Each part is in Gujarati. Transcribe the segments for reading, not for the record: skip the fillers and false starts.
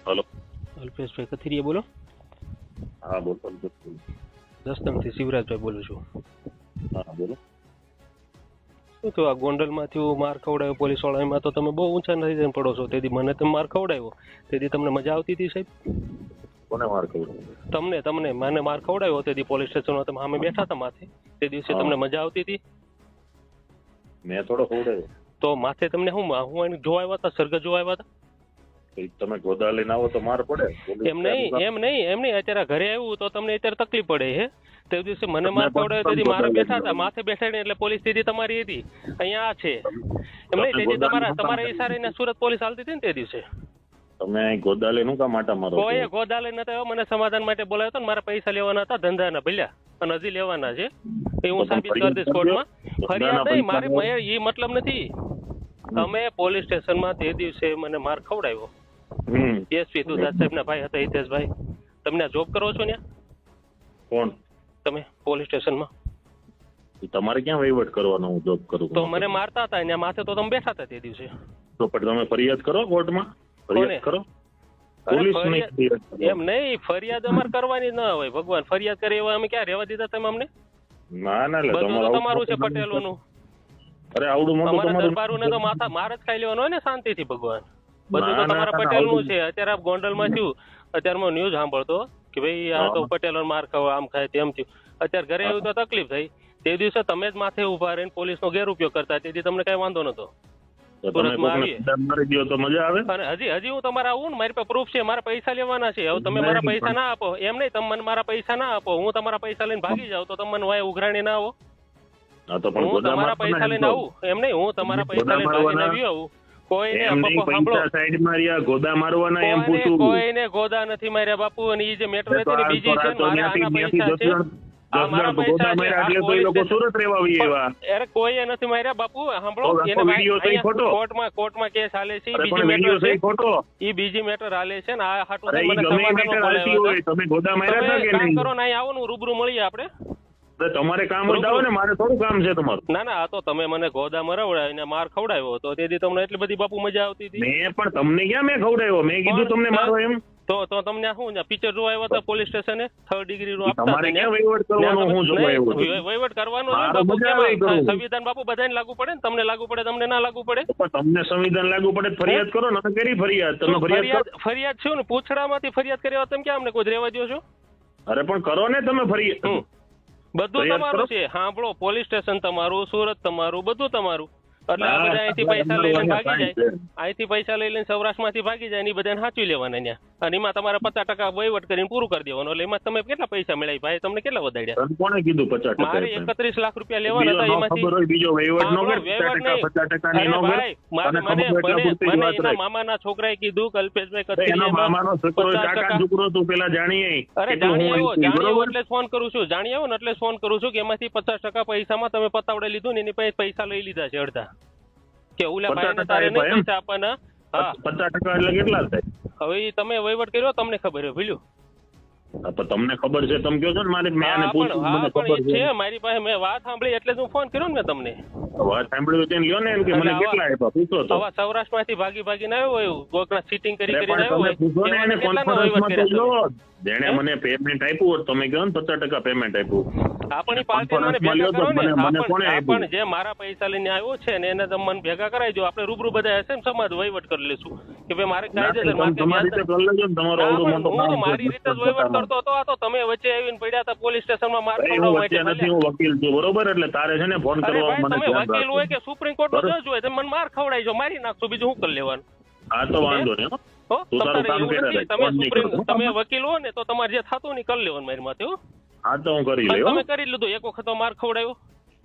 હલો. અલ્પેશભાઈ કથિરિયા બોલો. હા બોલો. દસદમથી શિવરાજભાઈ બોલું છું. હા બોલો. શું થયું, આ ગોંડલમાંથી માર ખવડાવ્યો પોલીસ વાળામાં તો તમે બહુ ઊંચા નથી જઈને પડો છો. તેથી મને તમે માર ખવડાવ્યો, તેથી તમને મજા આવતી હતી સાહેબ? કોને માર કર્યો? તમને મને માર ખવડાવ્યો તેથી પોલીસ સ્ટેશનમાં તમે સામે બેઠા હતા માથે, તે દિવસે તમને મજા આવતી હતી? મેં થોડો ખવડાવ્યો. તો માથે તમને હું એને જોવા આવ્યા હતા, સરગત જોવા આવ્યા હતા? તમે ગોદા લઈને આવો તો માર પડે. એમ નહીં અત્યારે ઘરે આવ્યું તો તમને અત્યારે તકલીફ પડે હે. તે દિવસે મને માર ખવડાવ્યો તેથી મારે બેઠા હતા માથે બેઠા એટલે પોલીસ સ્થિતિ તમારી હતી. અહીંયા છે એમ નહીં, તેથી તમારા ઈશારે સુરત પોલીસ હાલતી હતી ને તે દિવસે. તમે ગોદા લઈને કા માટા મારો? કોઈ ગોદા લઈને નતો આવ્યો, મને સમાધાન માટે બોલાવ્યો હતો ને મારા પૈસા લેવાના હતા ધંધાના ભલ્યા, અને હજી લેવાના છે એ હું સાબિત કરી દઈશ કોર્ટમાં. ફરિયાદ નહીં મારી, એ મતલબ નથી. તમે પોલીસ સ્ટેશનમાં તે દિવસે મને માર ખવડાવ્યો. એસપી દુધાત સાહેબ ના ભાઈ હતા હિતેશભાઈ. તમને જોબ કરો છો ને? કોણ? તમે પોલીસ સ્ટેશનમાં. તમારે ક્યાં વહીવટ કરવાનો હું જોબ કરું? તો મને મારતા હતા અહીંયા માથે તો તમે બેઠા હતા તે દિવસે. તો પણ તમે ફરિયાદ કરો કોર્ટમાં, ફરિયાદ કરો. પોલીસ એમ નહીં, ફરિયાદ અમારે કરવાની ના હોય. ભગવાન ફરિયાદ કરે એવા અમે ક્યાં રહેવા દીધા તમે અમને? ના ના, બધું તમારું છે પટેલોનું. અરે આવડું મોટું તમારું દરબારું ને તો માથા માર જ ખાઈ લેવાનું હોય ને શાંતિથી. ભગવાન બધું તો તમારા પટેલનું છે. અત્યારે આ ગોંડલમાં થયું, અત્યારે હું ન્યૂઝ સાંભળતો કે ભાઈ આ તો પટેલો માર ખાવ આમ ખાય તેમ થયું. અત્યારે ઘરે આવ્યું તો તકલીફ થઈ. તે દિવસે તમે જ માથે ઉભા રહીને પોલીસનો ગેરઉપયોગ કરતા, તેથી તમને કઈ વાંધો નતો. હજી હું તમારા આવું ને, મારી પાસે પ્રૂફ છે, મારા પૈસા લેવાના છે. હવે તમે મારા પૈસા ના આપો એમ નહીં, તમે મને મારા પૈસા ના આપો, હું તમારા પૈસા લઈને ભાગી જાઉં તો તમે મને વાય ઉઘરાણી ના આવો. હું તમારા પૈસા લઈને આવું એમ નહીં, હું તમારા પૈસા લઈને ભાગીને આવ્યો આવું. કોઈને ગોદા નથી માર્યા બાપુ. અને એ જે મેટર હતી ને બીજી છે, મારા આના પૈસા છે. કોઈ નથી માર્યા બાપુ. સાંભળો, કોર્ટમાં કેસ હાલે છે, બીજી મેટર છે, એ બીજી મેટર હાલે છે ને આ હાટું મને સમાધાન કરો ને આવો ને રૂબરૂ મળીએ આપણે. તમારે કામ હોય ને, મારે થોડું કામ છે તમારું. ના આ તો તમે મને ગોદા મરાવડાવીને માર ખવડાવ્યો તો તેથી તમને એટલી બધી બાપુ મજા આવતી હતી. મેં પણ તમને ક્યાં મેં ખવડાવ્યો? મેં કીધું તમને મારો એમ. તો તમને શું પિક્ચર જોવા આવ્યા હતા પોલીસ સ્ટેશને? 3rd ડિગ્રી નું આપતા. તમારે ક્યાં વહીવટ કરવાનો? હું જોવા આવ્યો? વહીવટ કરવાનો સંવિધાન બાપુ બધાને લાગુ પડે ને, તમને લાગુ પડે તમને ના લાગુ પડે. તમને સંવિધાન લાગુ પડે ફરિયાદ કરો ને. કરી ફરિયાદ તમે ફરિયાદ છે ને, પૂછડામાંથી ફરિયાદ કર્યા તમે ક્યાં અમને કોઈ રહેવા દો છો? અરે પણ કરો ને તમે ફરિયાદ. બધું તમારું છે. સાંભળો, પોલીસ સ્ટેશન તમારું, સુરત તમારું, બધું તમારું. એટલે આ બધા અહીંથી પૈસા લઈ લઈને ભાગી જાય, અહીંથી પૈસા લઈ લઈને સૌરાષ્ટ્રમાંથી ભાગી જાય ને એ બધાને સાચવી લેવાના ત્યાં. અને એમાં તમારે 50% વહીવટ કરીને પૂરું કરી દેવાનું. એટલે એમાં તમે કેટલા પૈસા મળ્યા ભાઈ? તમને કેટલા વધાર્યા? કોણે કીધું 50%? મારે 31 લાખ રૂપિયા લેવાના હતા. એમાંથી બીજો વહીવટ નો એના મામાના છોકરાએ કીધું કલ્પેશભાઈ છોકરો તું પેલા જાણીએ. અરે જાણી આવ્યો એટલે ફોન કરું છું. જાણી આવ્યો ને એટલે ફોન કરું છું કે એમાંથી 50% પૈસામાં તમે પતાવડે લીધું ને એની પાસે પૈસા લઈ લીધા છે અડધા. કે ઓલા ભાઈને તારે નહીં પૈસા આપવાના. હા, 50% એટલે કેટલા થાય? હવે તમે વહીવટ કર્યો તમને ખબર છે ભૂલ્યું. તમને ખબર છે તમે કહો છો ને મારે છે મારી પાસે. મેં વાત સાંભળી એટલે હું ફોન કર્યો ને તમને. વાત સાંભળ્યું તેને લ્યો ને એમ કે મને કેટલા આપ્યા પૂછો તો. હવે સૌરાષ્ટ્રમાંથી ભાગીને આવ્યો હોય, કોકના સીટિંગ કરીને આવ્યો હોય. જેને મને પેમેન્ટ આપ્યું તમે કહો ને 50% પેમેન્ટ આપ્યું. આપણી પાર્ટીને ભેગા કરો ને. પણ જે મારા પૈસા લઈને આવ્યો છે ને એને તમે મને ભેગા કરાવજો. આપણે રૂબરૂ બધા હશે ને સમાજ વહીવટ કરી લેશું કે ભાઈ મારે કાયદેસર મારી રીતે જ વહીવટ કરતો હતો. આ તો તમે વચ્ચે આવીને પડ્યા હતા પોલીસ સ્ટેશનમાં માર ખવડાવવા માટે. નથી હું વકીલ છું બરોબર, એટલે તારે છે ને ફોન કરવા. તમે વકીલ હોય કે સુપ્રીમ કોર્ટ નો જજ હોય, તમે મને માર ખવડાવજો, મારી નાખશો, બીજું શું કરી લેવાનું? હા તો વાંધો નહીં. તમે વકીલ હો ને તો તમારે જે થતું ને કરી લેવાનું મારી માથે. હા તો હું કરી લઉં. તમે કરી લીધું એક વખત માર ખવડાવ્યો.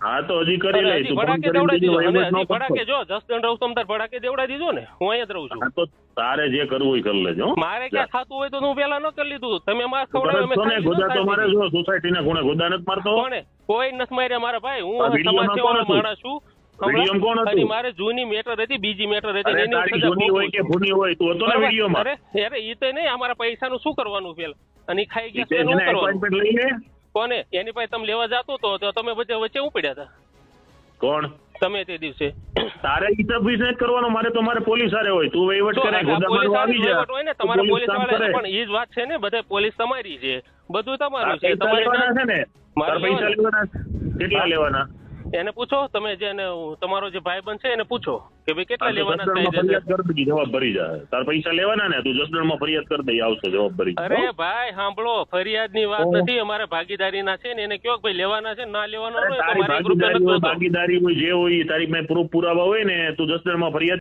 હા તો હજી કરી લઈશું. ભડાકે દેવડાવી દીધો. ભડાકે જો જસદણ રહું છું તાર ભડાકે દેવડાવી દીધો ને. હું અહીંયા જ રહું છું. તો તારે જે કરવું હોય કરી લેજો. મારે ક્યાં થતું હોય તો હું પેલા ન કરી લીધું. તમે માર ખવડાવ્યો. ગોદા તો મારે જો સોસાયટી ના ખૂણે ગોદા નથી મારતો. કોને? કોઈ નથી માર્યા મારા ભાઈ. હું સમાજ સેવાનો માણસ છું. મારે જૂની મેટર હતી, બીજી મેટર હતી. અરે એ તો નહીં, અમારા પૈસા નું શું કરવાનું પેલા? અને ખાઈ ગયા કોને? એની પાસે તમે લેવા જતો તો તમે વચ્ચે ઉપડ્યા હતા. કોણ? તમે તે દિવસે તારે હિસાબ વિશે કરવાનો, મારે પોલીસ હારે હોય. તું વહીવટ કરે, ગોદા પોલીસ મારવા આવી જા. હોય ને તમારા પોલીસ કામ વાળા કરે. પણ એ જ વાત છે ને, બધા પોલીસ તમારી છે, બધું તમારું છે. પૈસા લેવાના છે ને, મારે તારે પૈસા લેવાના કેટલા લેવાના? એને પૂછો, તમે જેને તમારો જે ભાઈબંધ છે એને પૂછો કે ભાઈ કેટલા લેવાના જસદણમાં થાય ફરિયાદ કરી દે, જવાબ ભરી જાય. તારે પૈસા લેવાના ને, તું જસદણમાં ફરિયાદ કરી દે, આવશે જવાબ ભરી. અરે ભાઈ સાંભળો, ફરિયાદની વાત નથી, અમારે ભાગીદારીના છે ને, એને કયો ભાઈ લેવાના છે ના લેવાના હોય તો તારી મારે એક રૂપિયા ભાગીદારી હોય, નથી જોતો. ભાગીદારી હોય, જે હોય એ તારી પાસે પ્રૂફ પુરાવા હોય ને, તું જસદણમાં ફરિયાદ